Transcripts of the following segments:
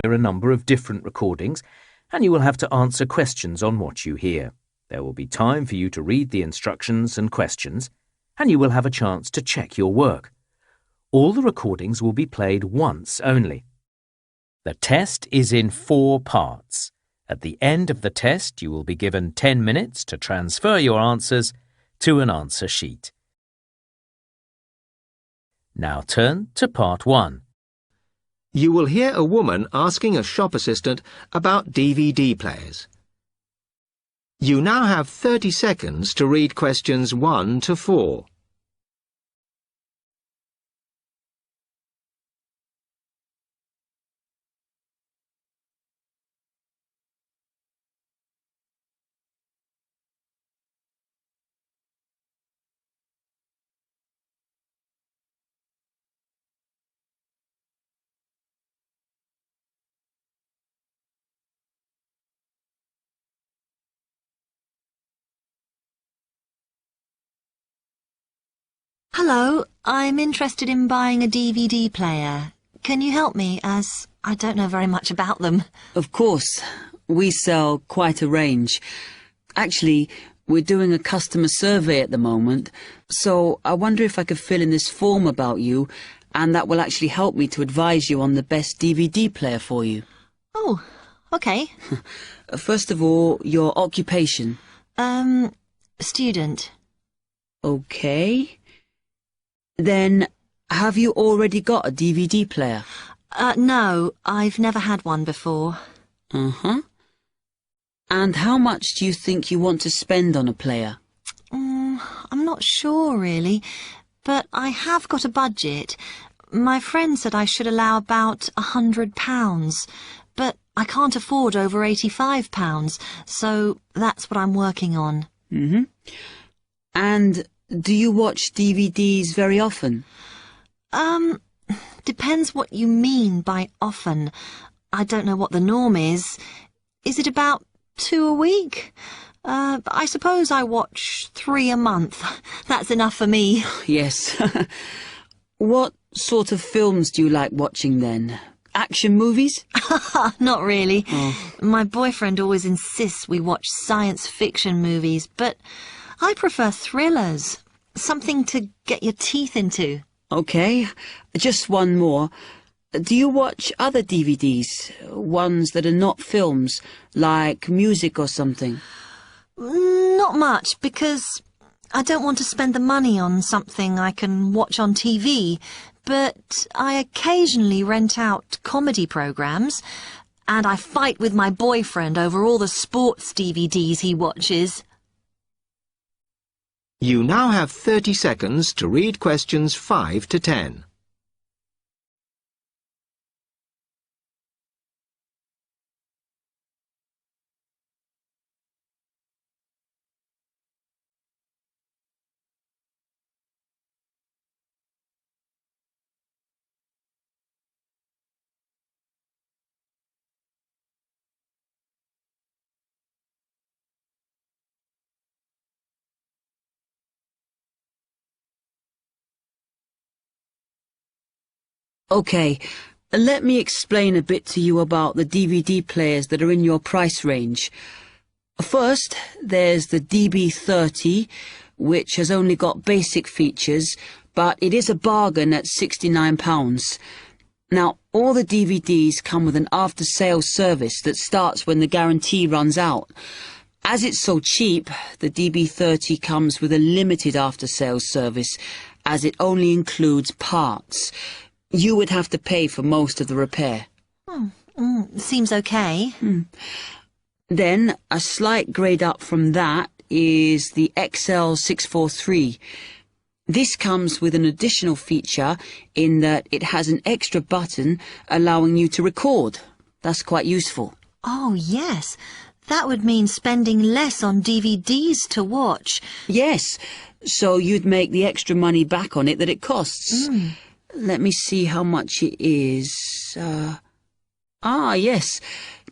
hear a number of different recordings, and you will have to answer questions on what you hear. There will be time for you to read the instructions and questions, and you will have a chance to check your work. All the recordings will be played once only. The test is in 4 parts. At the end of the test, you will be given 10 minutes to transfer your answers to an answer sheet. Now turn to part 1. You will hear a woman asking a shop assistant about DVD players. You now have 30 seconds to read questions 1 to 4. Hello, I'm interested in buying a DVD player. Can you help me, as I don't know very much about them? Of course. We sell quite a range. Actually, we're doing a customer survey at the moment, so I wonder if I could fill in this form about you, and that will actually help me to advise you on the best DVD player for you. Oh, okay. First of all, your occupation. Student. Okay. Then, have you already got a DVD player? No, I've never had one before. Uh-huh. And how much do you think you want to spend on a player? I'm not sure, really, but I have got a budget. My friend said I should allow about £100, but I can't afford over £85, so that's what I'm working on. Mm-hmm. And do you watch DVDs very often? Depends what you mean by often. I don't know what the norm is. Is it about 2 a week? I suppose I watch 3 a month. That's enough for me. Yes. What sort of films do you like watching then? Action movies? Not really. Oh. My boyfriend always insists we watch science fiction movies, but I prefer thrillers. Something to get your teeth into. Okay, just one more. Do you watch other DVDs? Ones that are not films, like music or something? Not much, because I don't want to spend the money on something I can watch on TV, but I occasionally rent out comedy programs, and I fight with my boyfriend over all the sports DVDs he watches. You now have 30 seconds to read questions 5 to 10. Okay, let me explain a bit to you about the DVD players that are in your price range. First, there's the DB30, which has only got basic features, but it is a bargain at £69. Now, all the DVDs come with an after-sales service that starts when the guarantee runs out. As it's so cheap, the DB30 comes with a limited after-sales service, as it only includes parts. You would have to pay for most of the repair. Seems okay. Then, a slight grade up from that is the XL643. This comes with an additional feature in that it has an extra button allowing you to record. That's quite useful. Oh, yes. That would mean spending less on DVDs to watch. Yes, so you'd make the extra money back on it that it costs. Let me see how much it is. Yes,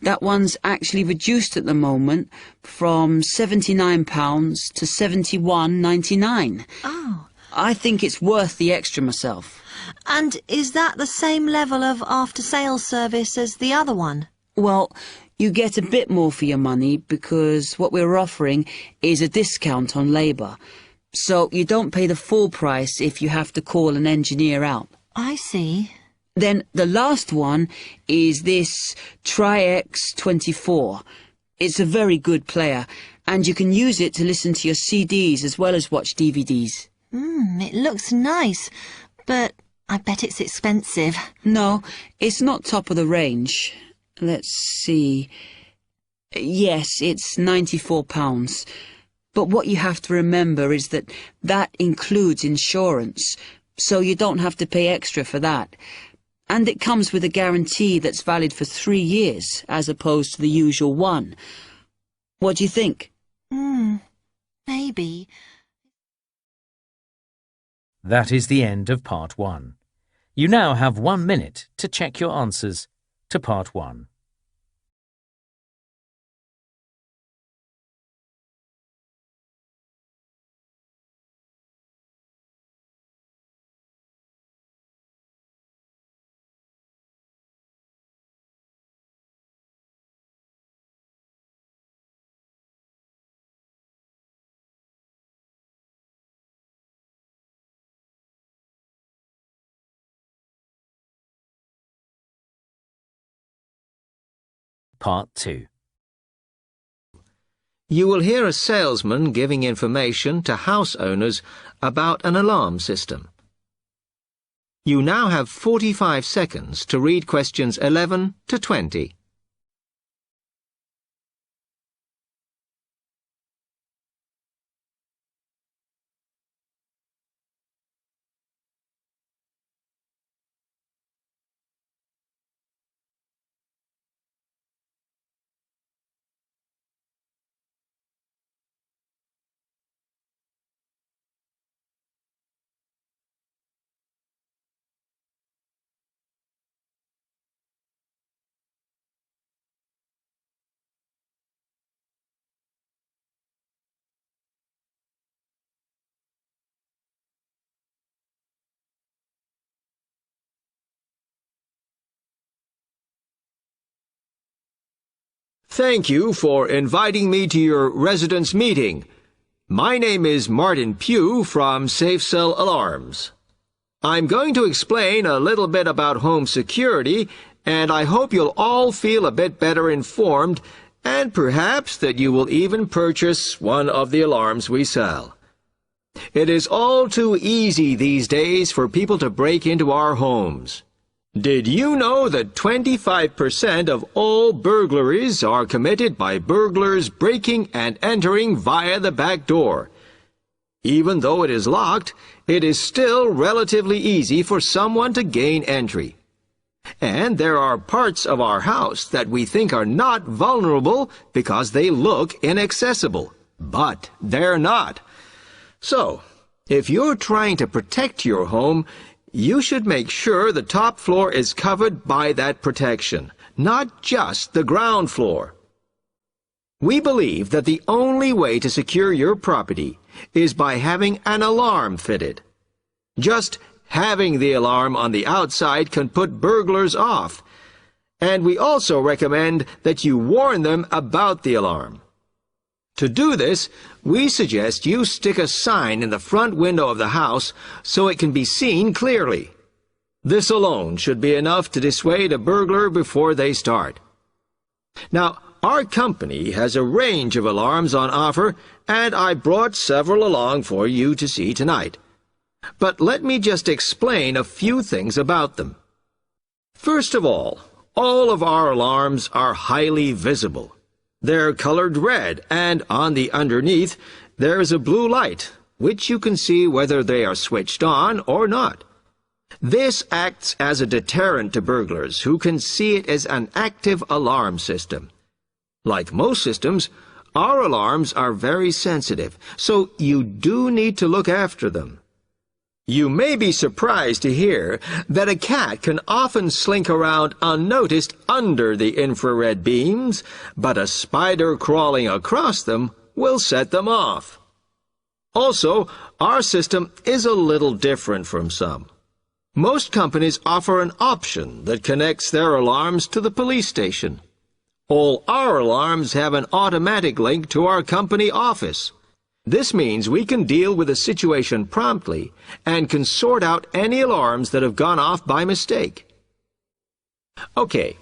that one's actually reduced at the moment from £79 to £71.99. Oh. I think it's worth the extra myself. And is that the same level of after-sales service as the other one? Well, you get a bit more for your money because what we're offering is a discount on labour. So you don't pay the full price if you have to call an engineer out. I see. Then the last one is this Tri-X 24. It's a very good player, and you can use it to listen to your CDs as well as watch DVDs. It looks nice, but I bet it's expensive. No, it's not top of the range. Let's see. Yes, it's £94. But what you have to remember is that that includes insurance, so you don't have to pay extra for that. And it comes with a guarantee that's valid for 3 years, as opposed to the usual 1. What do you think? Maybe. That is the end of Part 1. You now have 1 minute to check your answers to Part 1. Part 2. You will hear a salesman giving information to house owners about an alarm system. You now have 45 seconds to read questions 11 to 20. Thank you for inviting me to your residence meeting. My name is Martin Pugh from SafeCell Alarms. I'm going to explain a little bit about home security, and I hope you'll all feel a bit better informed, and perhaps that you will even purchase one of the alarms we sell. It is all too easy these days for people to break into our homes. Did you know that 25% of all burglaries are committed by burglars breaking and entering via the back door? Even though it is locked, it is still relatively easy for someone to gain entry. And there are parts of our house that we think are not vulnerable because they look inaccessible. But they're not. So, if you're trying to protect your home, you should make sure the top floor is covered by that protection, not just the ground floor. We believe that the only way to secure your property is by having an alarm fitted. Just having the alarm on the outside can put burglars off, and we also recommend that you warn them about the alarm. To do this, we suggest you stick a sign in the front window of the house so it can be seen clearly. This alone should be enough to dissuade a burglar before they start. Now, our company has a range of alarms on offer, and I brought several along for you to see tonight. But let me just explain a few things about them. First of all of our alarms are highly visible. They're colored red, and on the underneath, there's a blue light, which you can see whether they are switched on or not. This acts as a deterrent to burglars who can see it as an active alarm system. Like most systems, our alarms are very sensitive, so you do need to look after them. You may be surprised to hear that a cat can often slink around unnoticed under the infrared beams, but a spider crawling across them will set them off. Also, our system is a little different from some. Most companies offer an option that connects their alarms to the police station. All our alarms have an automatic link to our company office. This means we can deal with a situation promptly and can sort out any alarms that have gone off by mistake. Okay,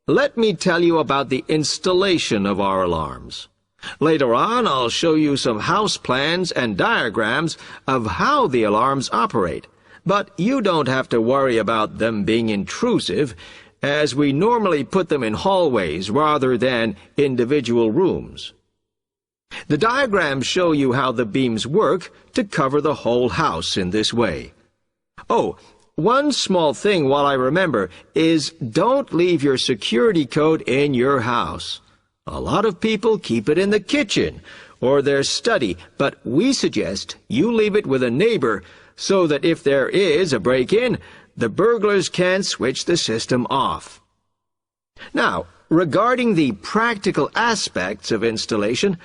let me tell you about the installation of our alarms. Later on, I'll show you some house plans and diagrams of how the alarms operate, but you don't have to worry about them being intrusive, as we normally put them in hallways rather than individual rooms. The diagrams show you how the beams work to cover the whole house in this way. Oh, one small thing while I remember is don't leave your security code in your house. A lot of people keep it in the kitchen or their study, but we suggest you leave it with a neighbor so that if there is a break-in, the burglars can switch the system off. Now, regarding the practical aspects of installation,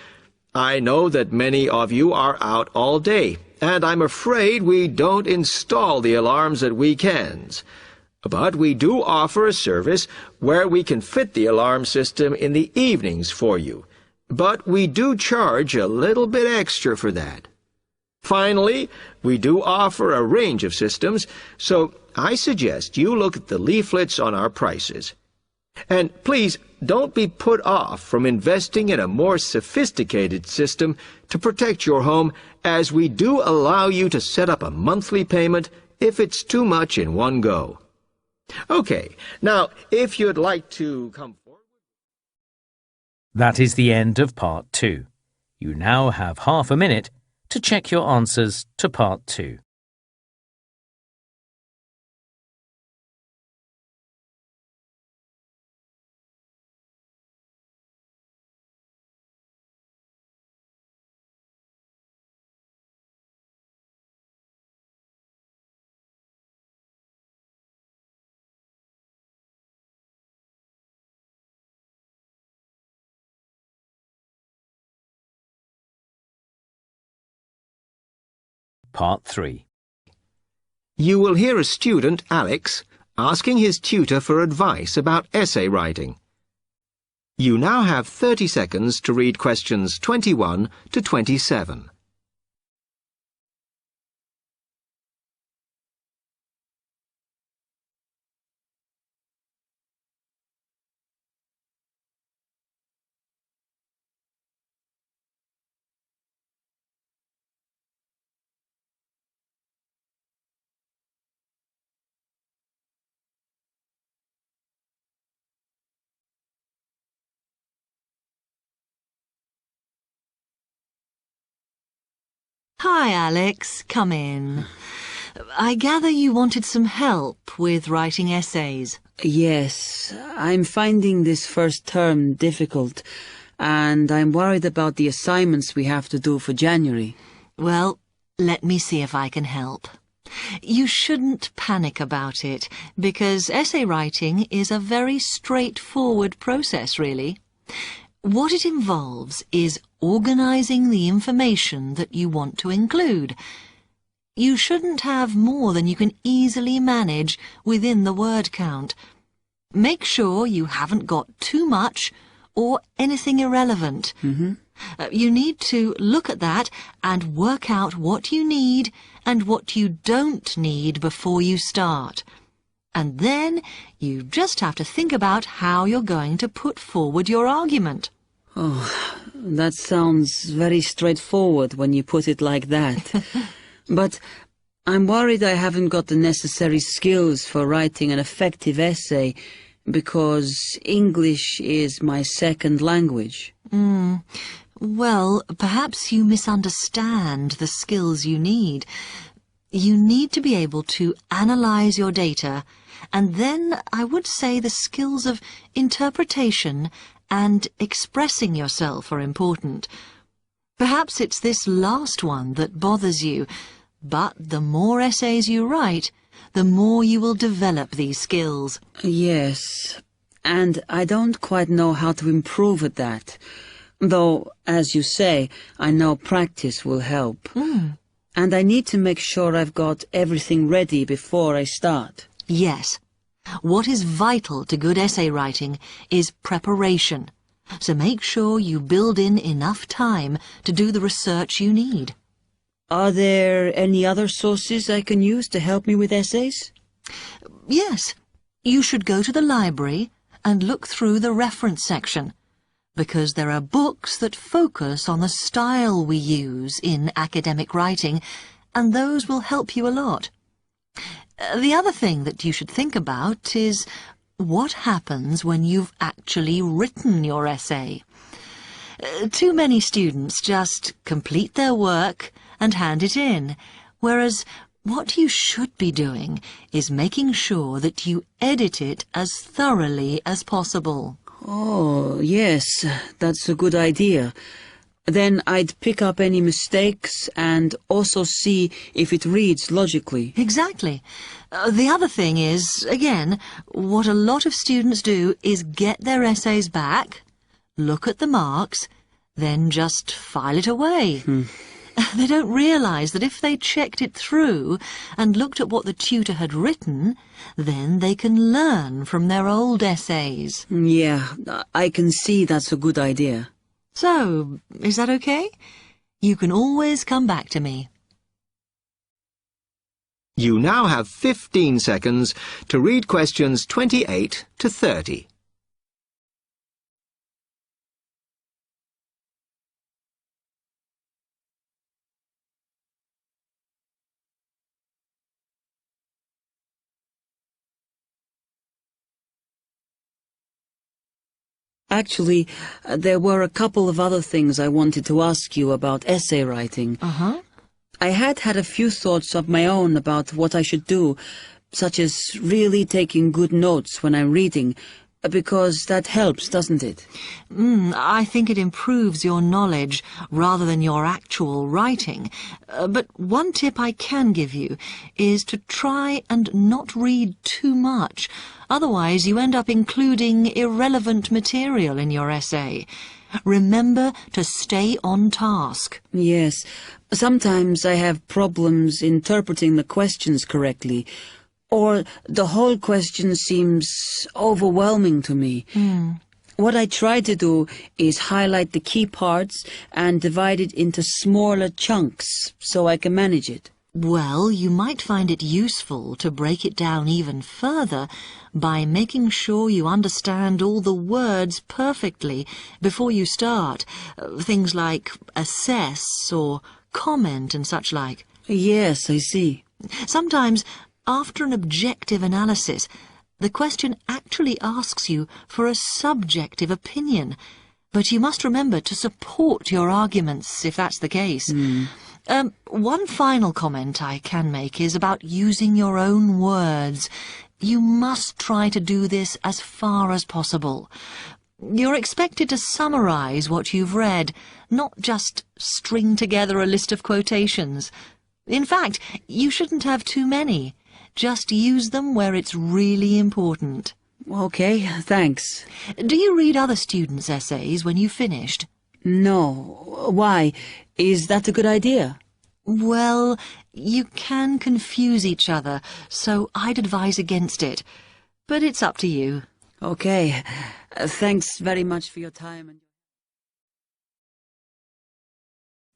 I know that many of you are out all day, and I'm afraid we don't install the alarms at weekends. But we do offer a service where we can fit the alarm system in the evenings for you. But we do charge a little bit extra for that. Finally, we do offer a range of systems, so I suggest you look at the leaflets on our prices. And please don't be put off from investing in a more sophisticated system to protect your home, as we do allow you to set up a monthly payment if it's too much in one go. Okay, now if you'd like to come forward. That is the end of Part 2. You now have half a minute to check your answers to Part 2. Part 3. You will hear a student, Alex, asking his tutor for advice about essay writing. You now have 30 seconds to read questions 21 to 27. Hi, Alex. Come in. I gather you wanted some help with writing essays. Yes, I'm finding this first term difficult, and I'm worried about the assignments we have to do for January. Well, let me see if I can help. You shouldn't panic about it, because essay writing is a very straightforward process, really. What it involves is organizing the information that you want to include. You shouldn't have more than you can easily manage within the word count. Make sure you haven't got too much or anything irrelevant. You need to look at that and work out what you need and what you don't need before you start. And then you just have to think about how you're going to put forward your argument. Oh, that sounds very straightforward when you put it like that. But I'm worried I haven't got the necessary skills for writing an effective essay, because English is my second language. Well, perhaps you misunderstand the skills you need. You need to be able to analyze your data, and then I would say the skills of interpretation and expressing yourself are important. Perhaps it's this last one that bothers you, but the more essays you write, the more you will develop these skills. Yes, and I don't quite know how to improve at that. Though, as you say, I know practice will help. And I need to make sure I've got everything ready before I start. Yes. What is vital to good essay writing is preparation. So make sure you build in enough time to do the research you need. Are there any other sources I can use to help me with essays? Yes. You should go to the library and look through the reference section, because there are books that focus on the style we use in academic writing, and those will help you a lot. The other thing that you should think about is what happens when you've actually written your essay. Too many students just complete their work and hand it in, whereas what you should be doing is making sure that you edit it as thoroughly as possible. Oh, yes, that's a good idea. Then I'd pick up any mistakes and also see if it reads logically. Exactly. The other thing is, again, what a lot of students do is get their essays back, look at the marks, then just file it away. They don't realise that if they checked it through and looked at what the tutor had written, then they can learn from their old essays. Yeah, I can see that's a good idea. So, is that okay? You can always come back to me. You now have 15 seconds to read questions 28 to 30. Actually, there were a couple of other things I wanted to ask you about essay writing. Uh-huh. I had a few thoughts of my own about what I should do, such as really taking good notes when I'm reading, because that helps, doesn't it? I think it improves your knowledge rather than your actual writing. But one tip I can give you is to try and not read too much. Otherwise, you end up including irrelevant material in your essay. Remember to stay on task. Yes. Sometimes I have problems interpreting the questions correctly, or the whole question seems overwhelming to me. What I try to do is highlight the key parts and divide it into smaller chunks so I can manage it. Well, you might find it useful to break it down even further by making sure you understand all the words perfectly before you start. Things like assess or comment and such like. Yes, I see. Sometimes, after an objective analysis, the question actually asks you for a subjective opinion, but you must remember to support your arguments if that's the case. One final comment I can make is about using your own words. You must try to do this as far as possible. You're expected to summarize what you've read, not just string together a list of quotations. In fact, you shouldn't have too many. Just use them where it's really important. Okay, thanks. Do you read other students' essays when you've finished? No. Why? Is that a good idea? Well, you can confuse each other, so I'd advise against it. But it's up to you. Okay. Thanks very much for your time.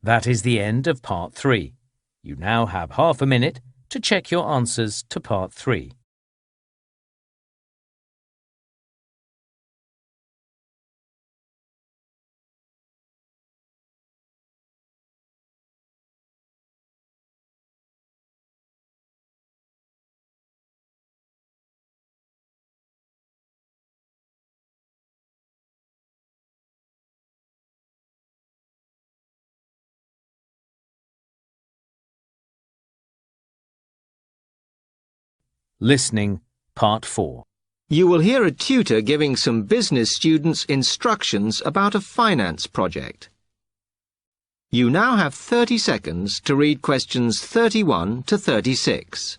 That is the end of Part 3. You now have half a minute to check your answers to Part 3. Listening, Part 4. You will hear a tutor giving some business students instructions about a finance project. You now have 30 seconds to read questions 31 to 36.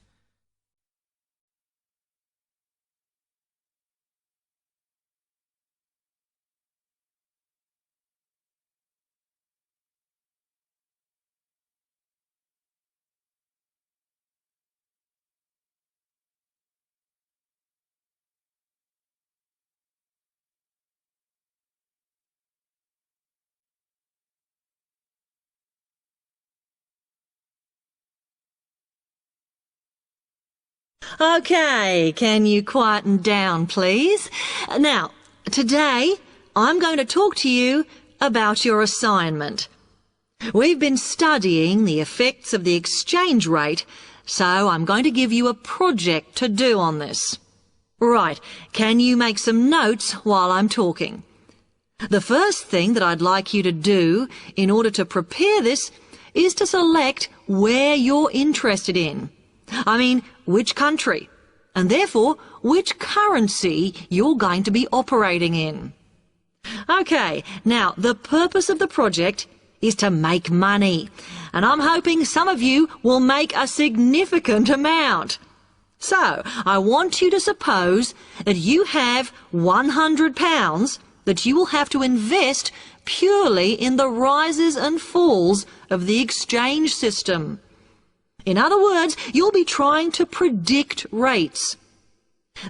Okay, can you quieten down, please? Now, today I'm going to talk to you about your assignment. We've been studying the effects of the exchange rate, so I'm going to give you a project to do on this. Right, can you make some notes while I'm talking? The first thing that I'd like you to do in order to prepare this is to select where you're interested in. I mean, which country, and therefore which currency you're going to be operating in. Okay, now the purpose of the project is to make money, and I'm hoping some of you will make a significant amount. So, I want you to suppose that you have £100 that you will have to invest purely in the rises and falls of the exchange system. In other words, you'll be trying to predict rates.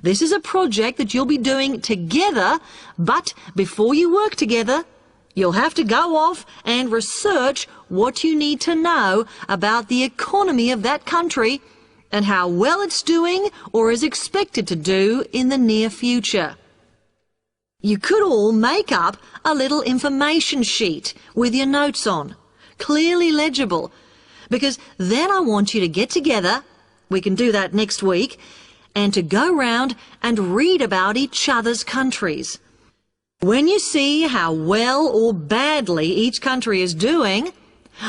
This is a project that you'll be doing together, but before you work together, you'll have to go off and research what you need to know about the economy of that country and how well it's doing or is expected to do in the near future. You could all make up a little information sheet with your notes on, clearly legible, because then I want you to get together, we can do that next week, and to go round and read about each other's countries. When you see how well or badly each country is doing,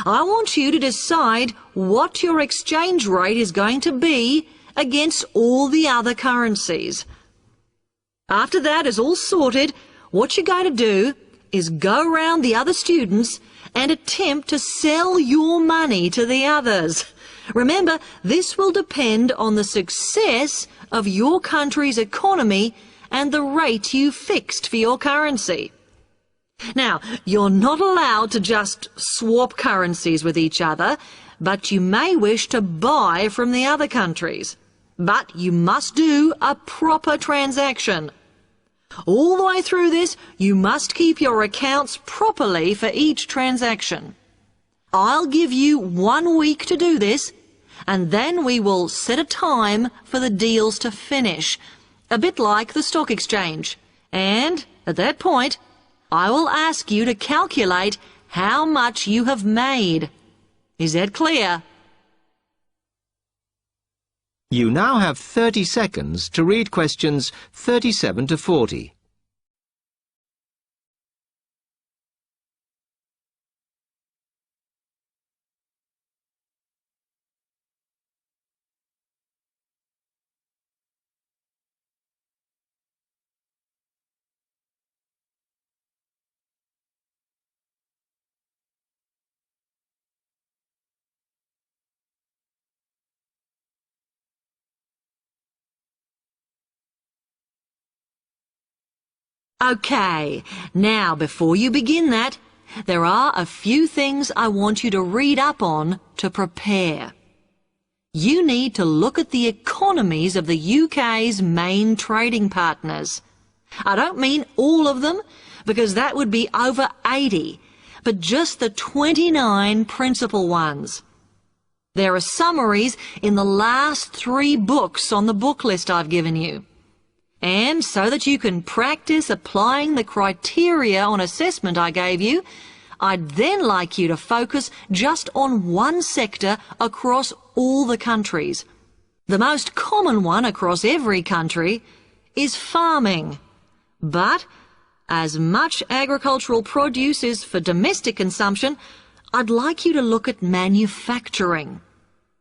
I want you to decide what your exchange rate is going to be against all the other currencies. After that is all sorted, what you're going to do is go round the other students and attempt to sell your money to the others. Remember, this will depend on the success of your country's economy and the rate you fixed for your currency. Now, you're not allowed to just swap currencies with each other, but you may wish to buy from the other countries. But you must do a proper transaction. All the way through this, you must keep your accounts properly for each transaction. I'll give you 1 week to do this, and then we will set a time for the deals to finish, a bit like the stock exchange. And at that point, I will ask you to calculate how much you have made. Is that clear? You now have 30 seconds to read questions 37 to 40. Okay, now before you begin that, there are a few things I want you to read up on to prepare. You need to look at the economies of the UK's main trading partners. I don't mean all of them, because that would be over 80, but just the 29 principal ones. There are summaries in the last 3 books on the book list I've given you. And so that you can practice applying the criteria on assessment I gave you, I'd then like you to focus just on one sector across all the countries. The most common one across every country is farming. But as much agricultural produce is for domestic consumption, I'd like you to look at manufacturing.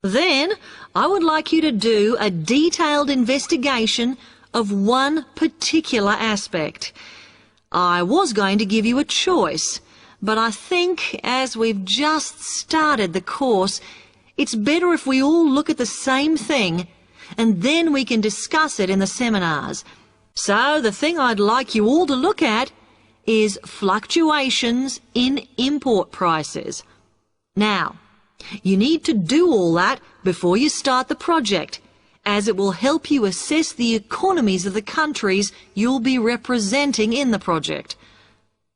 Then I would like you to do a detailed investigation of one particular aspect. I was going to give you a choice, but I think as we've just started the course, it's better if we all look at the same thing, and then we can discuss it in the seminars. So the thing I'd like you all to look at is fluctuations in import prices. Now, you need to do all that before you start the project, as it will help you assess the economies of the countries you'll be representing in the project.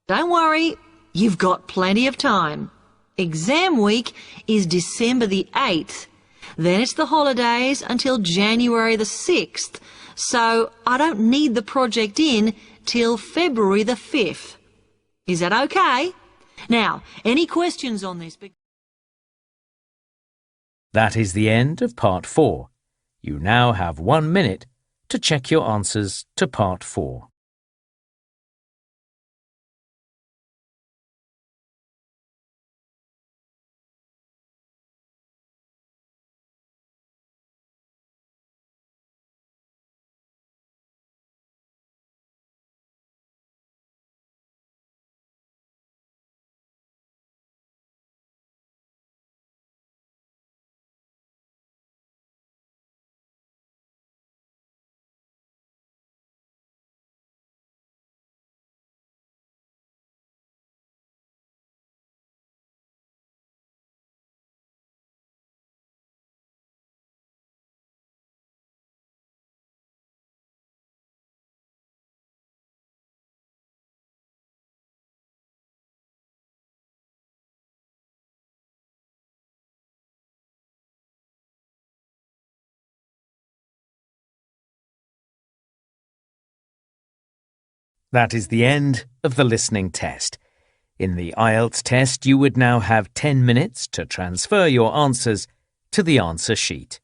Don't worry, you've got plenty of time. Exam week is December the 8th. Then it's the holidays until January the 6th, so I don't need the project in till February the 5th. Is that okay? Now, any questions on this? That is the end of Part 4. You now have 1 minute to check your answers to Part 4. That is the end of the listening test. In the IELTS test, you would now have 10 minutes to transfer your answers to the answer sheet.